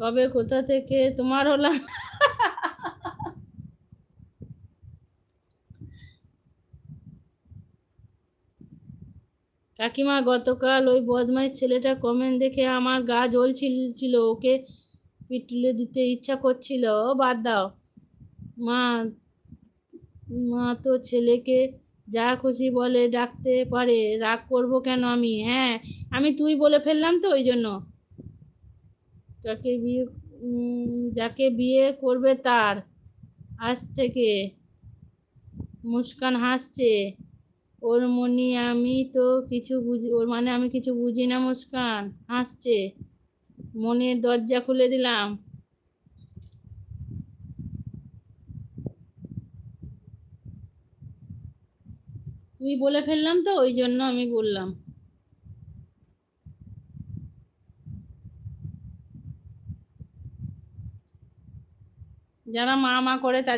কবে কোথা থেকে তোমার হলাম? কাকিমা, গতকাল ওই বদমাইশ ছেলেটা কমেন্ট দেখে আমার গা জ্বলছিল, ওকে পিটুলে দিতে ইচ্ছা করছিল। ও বাদ দাও মা, মা তো ছেলেকে যা খুশি বলে ডাকতে পারে, রাগ করবো কেন আমি? হ্যাঁ, আমি তুই বলে ফেললাম তো ওই জন্য। যাকে বিয়ে যাকে বিয়ে করবে তার আজ থেকে। মুস্কান হাসছে। ওর মনি আমি তো কিছু বুঝি, ওর মানে আমি কিছু বুঝি না। মুস্কান হাসছে। মনের দরজা খুলে দিলাম। তুই বলে ফেললাম তো ওই জন্য আমি বললাম। যারা মা মা করে